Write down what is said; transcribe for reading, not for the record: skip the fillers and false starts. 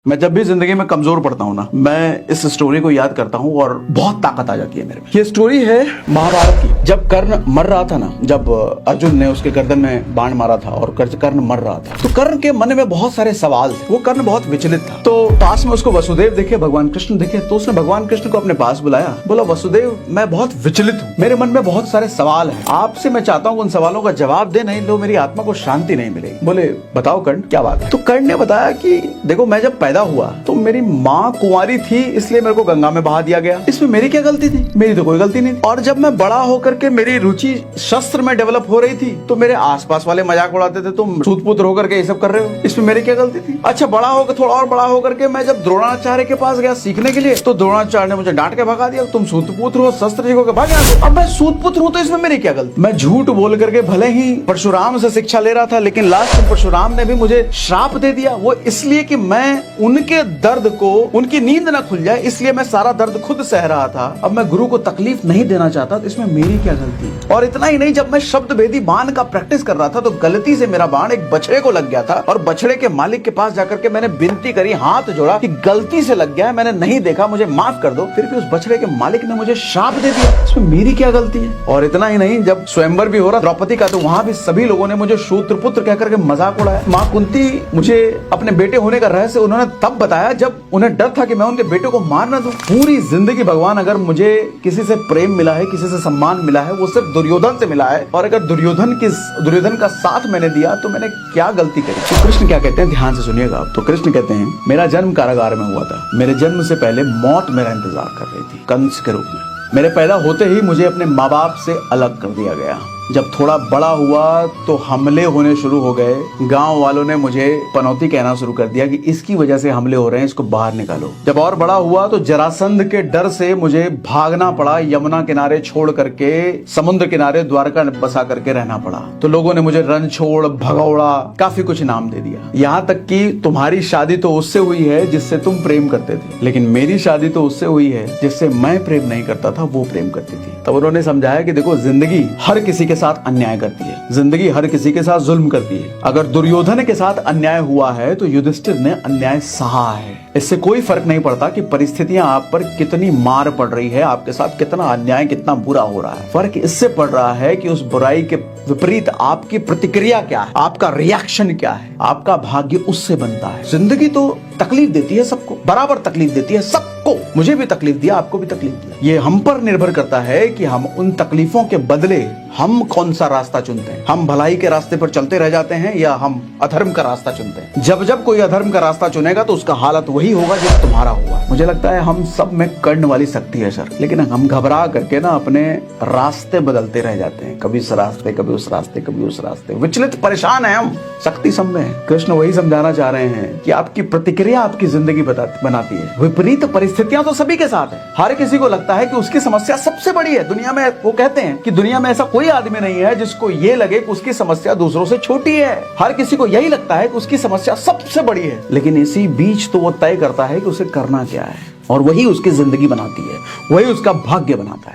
मैं जब भी जिंदगी में कमजोर पड़ता हूँ ना, मैं इस स्टोरी को याद करता हूँ और बहुत ताकत आ जाती है मेरे में। ये स्टोरी है महाभारत की। जब कर्ण मर रहा था ना, जब अर्जुन ने उसके गर्दन में बाण मारा था और कर्ण मर रहा था, तो कर्ण के मन में बहुत सारे सवाल थे। वो कर्ण बहुत विचलित था। तो पास में उसको वसुदेव दिखे, भगवान कृष्ण दिखे, तो उसने भगवान कृष्ण को अपने पास बुलाया। बोला, वसुदेव, मैं बहुत विचलित हूँ, मेरे मन में बहुत सारे सवाल है, आपसे मैं चाहता हूँ उन सवालों का जवाब दे, नहीं तो मेरी आत्मा को शांति नहीं मिलेगी। बोले, बताओ कर्ण, क्या बात है? तो कर्ण ने बताया कि देखो, मैं जब पैदा हुआ तो मेरी माँ कुंवारी थी, इसलिए मेरे को गंगा में बहा दिया गया। इसमें मेरी क्या गलती थी? मेरी तो कोई गलती नहीं। और जब मैं बड़ा होकर के मेरी रुचि शस्त्र में डेवलप हो रही थी, तो मेरे आसपास वाले मजाक उड़ाते थे, तुम सूतपुत्र होकर के ये सब कर रहे हो, इसमें मेरी क्या गलती थी? अच्छा, बड़ा होकर, थोड़ा और बड़ा होकर के मैं जब द्रोणाचार्य के पास गया सीखने के लिए, तो द्रोणाचार्य ने मुझे डांट के भगा दिया, तुम सूतपुत्र हो, शस्त्र सीखोगे, भाग यहाँ से। अब मैं सूतपुत्र हूँ तो इसमें मेरी क्या गलती? मैं झूठ बोल करके भले ही परशुराम से शिक्षा ले रहा था, लेकिन लास्ट में परशुराम ने भी मुझे श्राप दे दिया। वो इसलिए कि मैं उनके दर्द को, उनकी नींद ना खुल जाए, इसलिए मैं सारा दर्द खुद सह रहा था। अब मैं गुरु को तकलीफ नहीं देना चाहता, तो इसमें मेरी क्या गलती? और इतना ही नहीं, जब मैं शब्द भेदी बाण का प्रैक्टिस कर रहा था, तो गलती से मेरा बाण एक बछड़े को लग गया था, और बछड़े के मालिक के पास जाकर के मैंने विनती करी, हाथ जोड़ा कि गलती से लग गया है, मैंने नहीं देखा, मुझे माफ कर दो। फिर भी उस बछड़े के मालिक ने मुझे श्राप दे दिया, इसमें मेरी क्या गलती है? और इतना ही नहीं, जब स्वयंवर भी हो रहा द्रौपदी का, तो वहां भी सभी लोगों ने मुझे शूद्रपुत्र कहकर के मजाक उड़ाया। माँ कुंती मुझे अपने बेटे होने का रहस्य उन्होंने तब बताया जब उन्हें डर था कि मैं उनके बेटे को मार ना दूं। पूरी जिंदगी भगवान, अगर मुझे किसी से प्रेम मिला है, किसी से सम्मान मिला है, वो सिर्फ दुर्योधन से मिला है। और अगर दुर्योधन का साथ मैंने दिया, तो मैंने क्या गलती करी? तो कृष्ण क्या कहते हैं, ध्यान से सुनिएगा आप। तो कृष्ण कहते हैं, मेरा जन्म कारागार में हुआ था। मेरे जन्म से पहले मौत मेरा इंतजार कर रही थी, कंस के रूप में। मेरे पैदा होते ही मुझे अपने माँ बाप से अलग कर दिया गया। जब थोड़ा बड़ा हुआ तो हमले होने शुरू हो गए। गांव वालों ने मुझे पनौती कहना शुरू कर दिया कि इसकी वजह से हमले हो रहे हैं, इसको बाहर निकालो। जब और बड़ा हुआ तो जरासंध के डर से मुझे भागना पड़ा, यमुना किनारे छोड़ करके समुद्र किनारे द्वारका बसा करके रहना पड़ा। तो लोगों ने मुझे रणछोड़, भगौड़ा, काफी कुछ नाम दे दिया। यहाँ तक कि तुम्हारी शादी तो उससे हुई है जिससे तुम प्रेम करते थे, लेकिन मेरी शादी तो उससे हुई है जिससे मैं प्रेम नहीं करता था, वो प्रेम करती थी। तब उन्होंने समझाया कि देखो, जिंदगी हर किसी के साथ अन्याय करती है, जिंदगी हर किसी के साथ जुल्म करती है। अगर दुर्योधन के साथ अन्याय हुआ है तो युधिष्ठिर ने अन्याय सहा है। इससे कोई फर्क नहीं पड़ता कि परिस्थितियां आप पर कितनी मार पड़ रही है, आपके साथ कितना अन्याय, कितना बुरा हो रहा है। फर्क इससे पड़ रहा है कि उस बुराई के विपरीत आपकी प्रतिक्रिया क्या है, आपका रिएक्शन क्या है, आपका भाग्य उससे बनता है। जिंदगी तो तकलीफ देती है सबको, बराबर तकलीफ देती है सबको। मुझे भी तकलीफ दिया, आपको भी तकलीफ दिया। ये हम पर निर्भर करता है कि हम उन तकलीफों के बदले हम कौन सा रास्ता चुनते हैं। हम भलाई के रास्ते पर चलते रह जाते हैं या हम अधर्म का रास्ता चुनते हैं। जब जब कोई अधर्म का रास्ता चुनेगा तो उसका हालत वही होगा जो तुम्हारा हुआ। मुझे लगता है हम सब में कर्ण वाली शक्ति है सर, लेकिन हम घबरा करके ना अपने रास्ते बदलते रह जाते हैं, कभी इस रास्ते, कभी उस रास्ते, कभी उस रास्ते। विचलित, परेशान है हम, शक्ति सब में है। कृष्ण वही समझाना चाह रहे हैं कि आपकी प्रतिक्रिया आपकी जिंदगी बनाती है। विपरीत परिस्थितियां तो सभी के साथ है। हर किसी को लगता है कि उसकी समस्या सबसे बड़ी है दुनिया में। वो कहते हैं कि दुनिया में ऐसा कोई आदमी नहीं है जिसको ये लगे कि उसकी समस्या दूसरों से छोटी है। हर किसी को यही लगता है कि उसकी समस्या सबसे बड़ी है, लेकिन इसी बीच तो वो तय करता है कि उसे करना क्या है, और वही उसकी जिंदगी बनाती है, वही उसका भाग्य बनाता है।